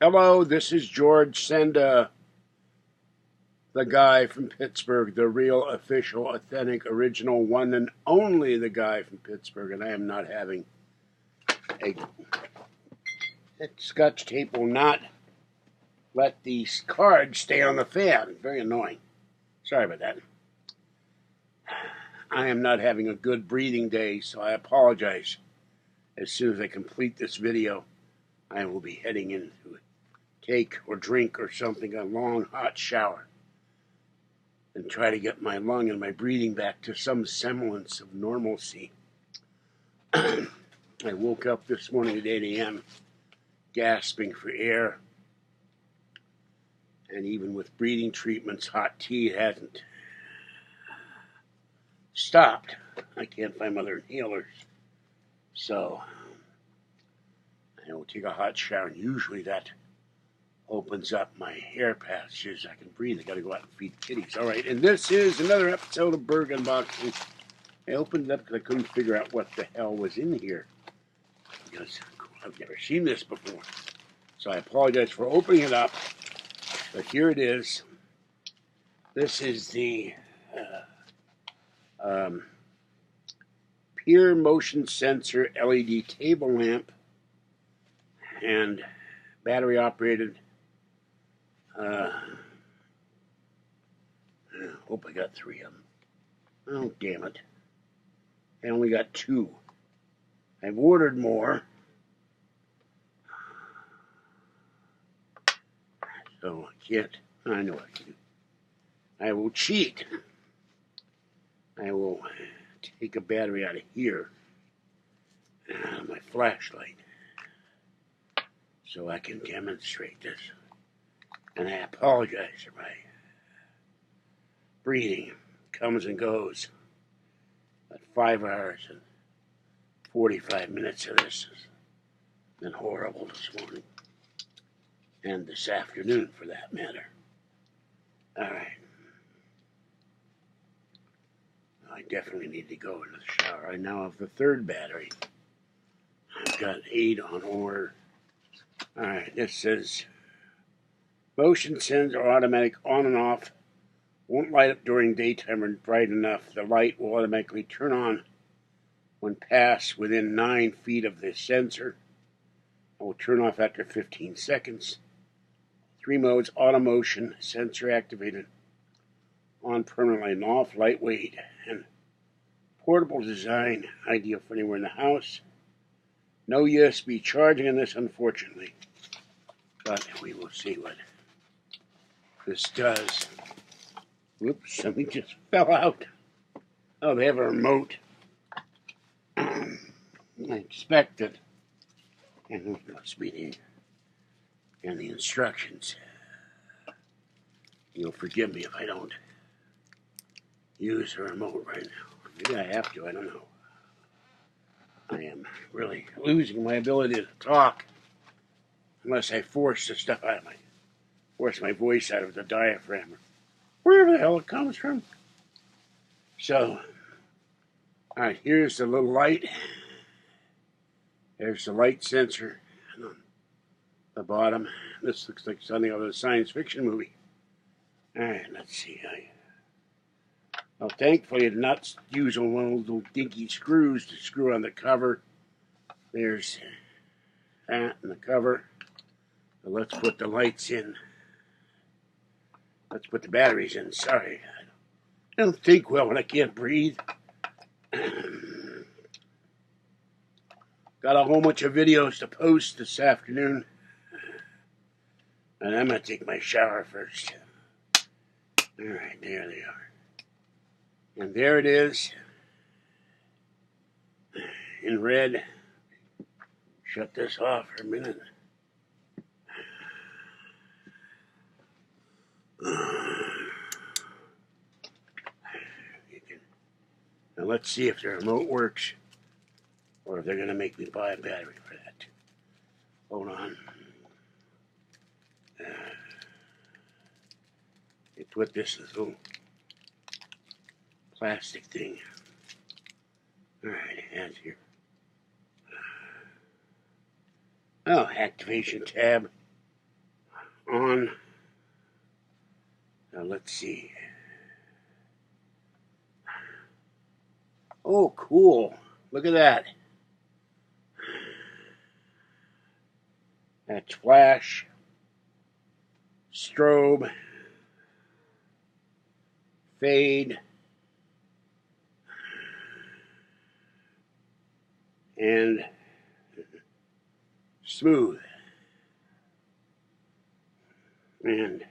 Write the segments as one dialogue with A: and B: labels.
A: Hello, this is George Senda, the guy from Pittsburgh, the real, official, authentic, original, one and only the guy from Pittsburgh, and I am not having a... That Scotch tape will not let the cards stay on the fan. Very annoying. Sorry about that. I am not having a good breathing day, so I apologize. As soon as I complete this video, I will be heading into take or drink or something, a long hot shower, and try to get my lung and my breathing back to some semblance of normalcy. I woke up this morning at 8 a.m. gasping for air, and even with breathing treatments, hot tea hasn't stopped. I can't find other inhalers, so I will take a hot shower, and usually that opens up my hair patches. I can breathe. I got to go out and feed kitties. All right, and this is another episode of Burgh Unboxing. I opened it up because I couldn't figure out what the hell was in here, because I've never seen this before. So I apologize for opening it up, but here it is. This is the Pure Motion Sensor LED table lamp and battery operated. I hope I got 3 of them. Oh, damn it. I only got 2. I've ordered more, so I can't. I know I can. I will cheat. I will take a battery out of here, my flashlight, so I can demonstrate this. And I apologize for my breathing. Comes and goes. But 5 hours and 45 minutes of this has been horrible this morning. And this afternoon, for that matter. All right. I definitely need to go into the shower. I now have the 3rd battery. I've got 8 on order. All right, this says motion sensor automatic on and off. Won't light up during daytime or bright enough. The light will automatically turn on when passed within 9 feet of the sensor. It will turn off after 15 seconds. 3 modes: auto motion, sensor activated, on permanently, and off, lightweight, and portable design, ideal for anywhere in the house. No USB charging in this, unfortunately, but we will see what this does. Whoops, something just fell out. Oh, they have a remote. I expected. And it must be the instructions. You'll forgive me if I don't use the remote right now. Maybe I have to, I don't know. I am really losing my ability to talk unless I force the stuff out of force my voice out of the diaphragm, or wherever the hell it comes from. So, all right, here's the little light. There's the light sensor on the bottom. This looks like something out of a science fiction movie. All right, let's see. Well, thankfully, I did not use one of those little dinky screws to screw on the cover. There's that in the cover. So let's put the lights in. Let's put the batteries in. Sorry. I don't think well when I can't breathe. Got a whole bunch of videos to post this afternoon. And I'm going to take my shower first. All right, there they are. And there it is. In red. Shut this off for a minute. Now let's see if the remote works, or if they're going to make me buy a battery for that. Hold on. They put this little plastic thing. All right, it has here. Oh, activation tab. on. Now let's see. Oh, cool. Look at that. That's flash, strobe, fade, and smooth. And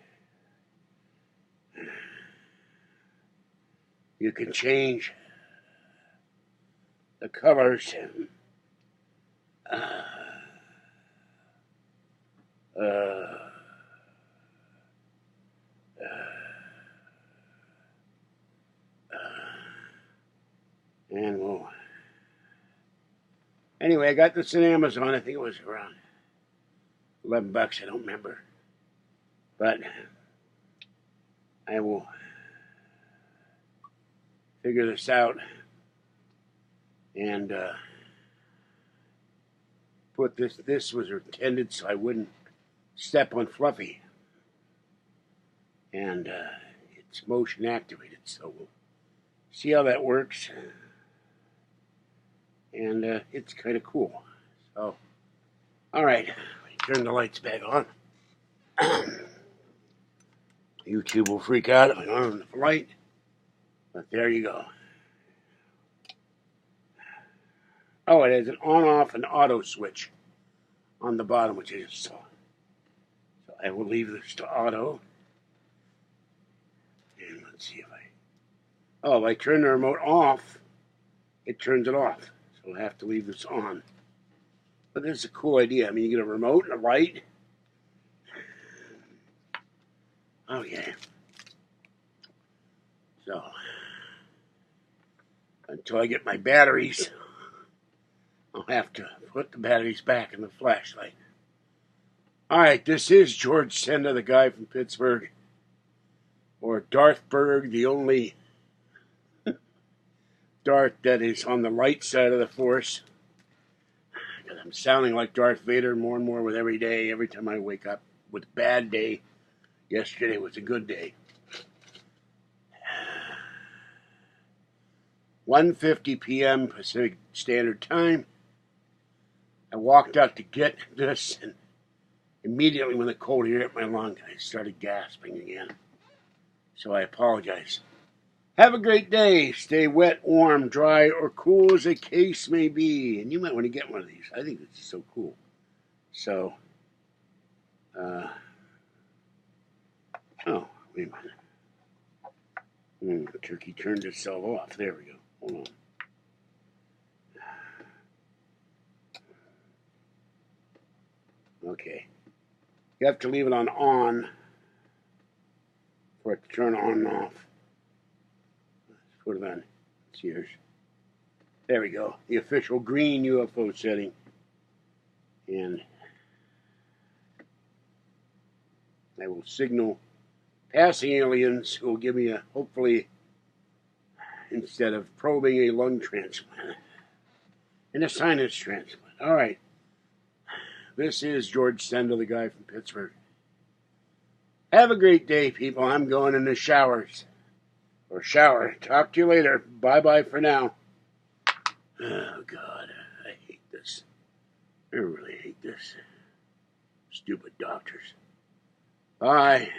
A: you can change the colors. And we'll. Anyway, I got this on Amazon. I think it was around $11. I don't remember. But I will figure this out and put this. This was intended so I wouldn't step on Fluffy. And it's motion activated, so we'll see how that works. And it's kind of cool. So, all right, turn the lights back on. YouTube will freak out if I don't have the light, but there you go. Oh, it has an on-off and auto switch on the bottom, which I just saw. So I will leave this to auto. And let's see if if I turn the remote off, it turns it off. So I'll have to leave this on. But this is a cool idea. I mean, you get a remote and a light. Oh, yeah. So, until I get my batteries, I'll have to put the batteries back in the flashlight. All right, this is George Senda, the guy from Pittsburgh, or Darth Burgh, the only Darth that is on the light side of the Force. Because I'm sounding like Darth Vader more and more with every day, every time I wake up with a bad day. Yesterday was a good day. 1:50 p.m. Pacific Standard Time. I walked out to get this, and immediately when the cold air hit my lung, I started gasping again. So I apologize. Have a great day. Stay wet, warm, dry, or cool as the case may be. And you might want to get one of these. I think this is so cool. So, oh, wait a minute. The turkey turned itself off. There we go. Hold on. Okay. You have to leave it on for it to turn on and off. Let's put it on. Cheers. There we go. The official green UFO setting. And I will signal passing aliens who will give me a, hopefully, instead of probing, a lung transplant and a sinus transplant. All right. This is George Senda, the guy from Pittsburgh. Have a great day, people. I'm going in the showers. Or shower. Talk to you later. Bye-bye for now. Oh, God. I hate this. I really hate this. Stupid doctors. Bye.